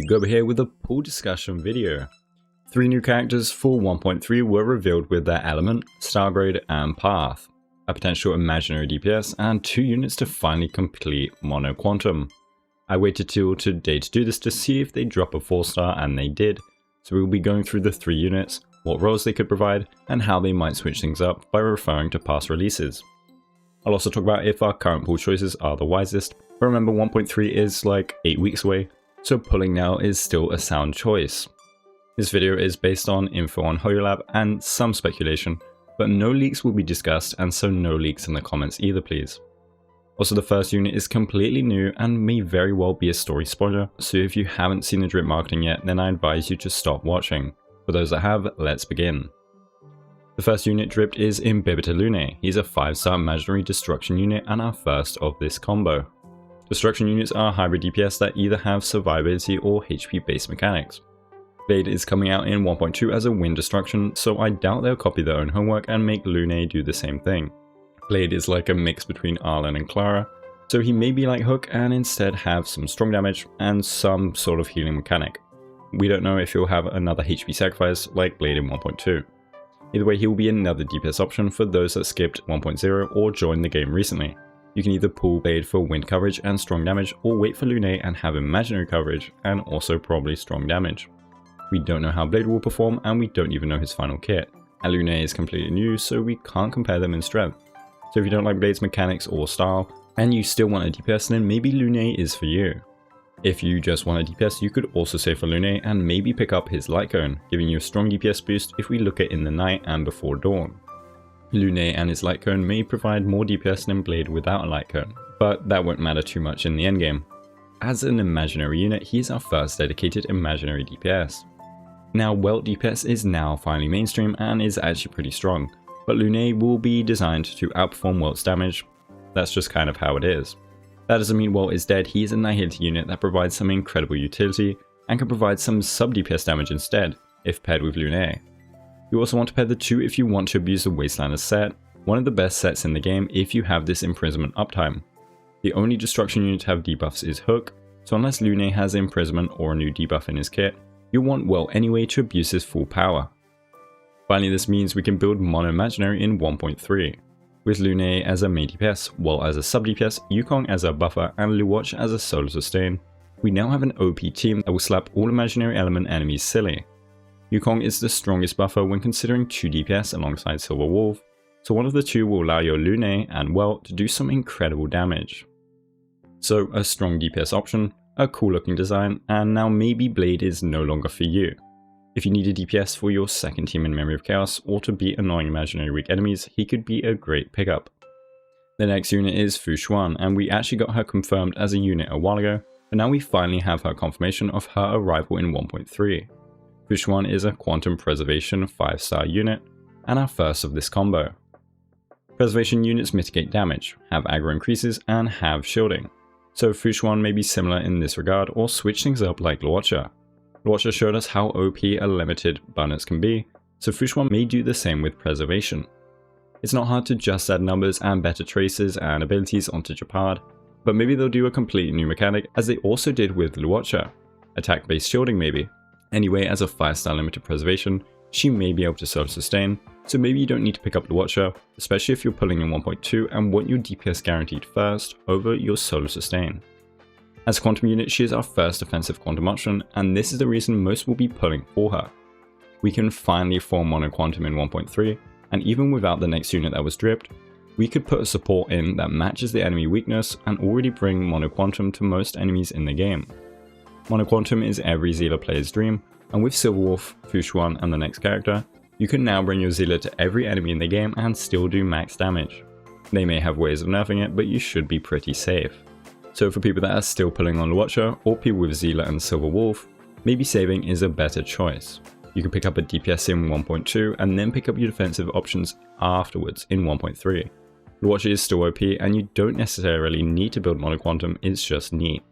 Toasty, Guoba here with a pool discussion video. 3 new characters for 1.3 were revealed with their element, star grade and path, a potential imaginary DPS and 2 units to finally complete Mono Quantum. I waited till today to do this to see if they drop a 4-star, and they did, so we will be going through the 3 units, what roles they could provide, and how they might switch things up by referring to past releases. I'll also talk about if our current pool choices are the wisest, but remember 1.3 is like 8 weeks away, so pulling now is still a sound choice. This video is based on info on HoloLab and some speculation, but no leaks will be discussed, and so no leaks in the comments either please. Also, the first unit is completely new and may very well be a story spoiler, so if you haven't seen the drip marketing yet, then I advise you to stop watching. For those that have, let's begin. The first unit dripped is Imbibitor Lunae. He's a 5-star imaginary destruction unit and our first of this combo. Destruction units are hybrid DPS that either have survivability or HP based mechanics. Blade is coming out in 1.2 as a wind destruction, so I doubt they'll copy their own homework and make Lunae do the same thing. Blade is like a mix between Arlen and Clara, so he may be like Hook and instead have some strong damage and some sort of healing mechanic. We don't know if he'll have another HP sacrifice like Blade in 1.2. Either way, he will be another DPS option for those that skipped 1.0 or joined the game recently. You can either pull Blade for wind coverage and strong damage, or wait for Lunae and have imaginary coverage and also probably strong damage. We don't know how Blade will perform, and we don't even know his final kit. And Lunae is completely new, so we can't compare them in strength. So if you don't like Blade's mechanics or style, and you still want a DPS, then maybe Lunae is for you. If you just want a DPS, you could also save for Lunae and maybe pick up his light cone, giving you a strong DPS boost if we look at in the night and before dawn. Lunae and his light cone may provide more DPS than Blade without a light cone, but that won't matter too much in the endgame. As an imaginary unit, he is our first dedicated imaginary DPS. Now, Welt DPS is now finally mainstream and is actually pretty strong, but Lunae will be designed to outperform Welt's damage. That's just kind of how it is. That doesn't mean Welt is dead. He is a Nihility unit that provides some incredible utility and can provide some sub DPS damage instead, if paired with Lunae. You also want to pair the two if you want to abuse the Wastelanders set, one of the best sets in the game if you have this imprisonment uptime. The only destruction unit to have debuffs is Hook, so unless Lunae has imprisonment or a new debuff in his kit, you'll want Welt anyway to abuse his full power. Finally, this means we can build Mono Imaginary in 1.3. With Lunae as a main DPS, Welt as a sub DPS, Yukong as a buffer, and Luocha as a solo sustain, we now have an OP team that will slap all imaginary element enemies silly. Yukong is the strongest buffer when considering 2 DPS alongside Silver Wolf, so one of the two will allow your Lunae and Welt to do some incredible damage. So a strong DPS option, a cool looking design, and now maybe Blade is no longer for you. If you need a DPS for your second team in Memory of Chaos or to beat annoying imaginary weak enemies, he could be a great pickup. The next unit is Xuan, and we actually got her confirmed as a unit a while ago, but now we finally have her confirmation of her arrival in 1.3. Xuan is a Quantum Preservation 5-star unit, and our first of this combo. Preservation units mitigate damage, have aggro increases, and have shielding. So Xuan may be similar in this regard or switch things up like Luocha. Luocha showed us how OP a limited abundance can be, so Xuan may do the same with Preservation. It's not hard to just add numbers and better traces and abilities onto Japad, but maybe they'll do a completely new mechanic as they also did with Luocha. Attack based shielding maybe. Anyway, as a 5-star limited preservation, she may be able to self-sustain, so maybe you don't need to pick up Luocha, especially if you're pulling in 1.2 and want your DPS guaranteed first over your solo sustain. As a quantum unit, she is our first offensive quantum option, and this is the reason most will be pulling for her. We can finally form Mono Quantum in 1.3, and even without the next unit that was dripped, we could put a support in that matches the enemy weakness and already bring Mono Quantum to most enemies in the game. Mono Quantum is every Zealer player's dream, and with Silverwolf, Xuan and the next character, you can now bring your Zealer to every enemy in the game and still do max damage. They may have ways of nerfing it, but you should be pretty safe. So for people that are still pulling on Luocha, or people with Zealer and Silver Wolf, maybe saving is a better choice. You can pick up a DPS in 1.2 and then pick up your defensive options afterwards in 1.3. Luocha is still OP and you don't necessarily need to build Mono Quantum, it's just neat.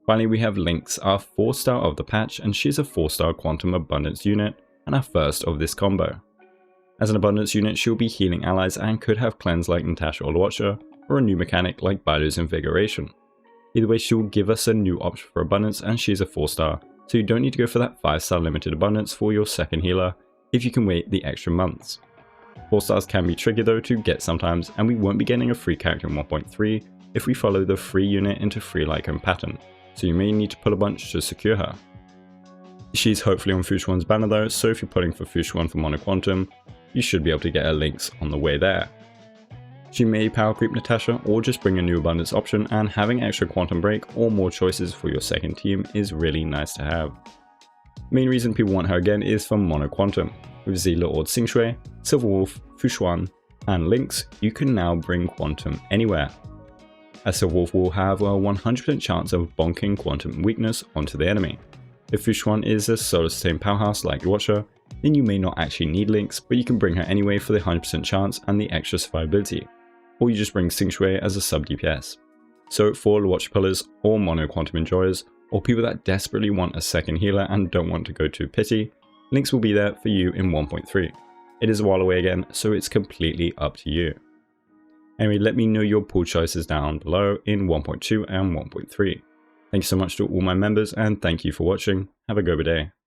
Finally, we have Lynx, our 4-star of the patch, and she's a 4-star Quantum Abundance unit and our first of this combo. As an Abundance unit, she'll be healing allies and could have cleanse like Natasha or Luocha, or a new mechanic like Bailu's Invigoration. Either way, she'll give us a new option for Abundance and she's a 4-star, so you don't need to go for that 5-star limited abundance for your second healer if you can wait the extra months. 4 stars can be tricky though to get sometimes, and we won't be getting a free character in 1.3 if we follow the free unit into free Lycan pattern, so you may need to pull a bunch to secure her. She's hopefully on Xuan's banner though, so if you're pulling for Xuan for Mono Quantum, you should be able to get a Lynx on the way there. She may power creep Natasha or just bring a new abundance option, and having extra quantum break or more choices for your second team is really nice to have. Main reason people want her again is for Mono Quantum. With Zila or Xingshui, Silver Wolf, Xuan, and Lynx, you can now bring quantum anywhere. As Silver Wolf will have a 100% chance of bonking quantum weakness onto the enemy. If Xuan is a solo sustained powerhouse like your Watcher, then you may not actually need Lynx, but you can bring her anyway for the 100% chance and the extra survivability. Or you just bring Xingshui as a sub DPS. So for Watch pullers or Mono Quantum enjoyers, or people that desperately want a second healer and don't want to go to pity, Lynx will be there for you in 1.3. It is a while away again, so it's completely up to you. Anyway, let me know your pull choices down below in 1.2 and 1.3. Thank you so much to all my members, and thank you for watching. Have a good day.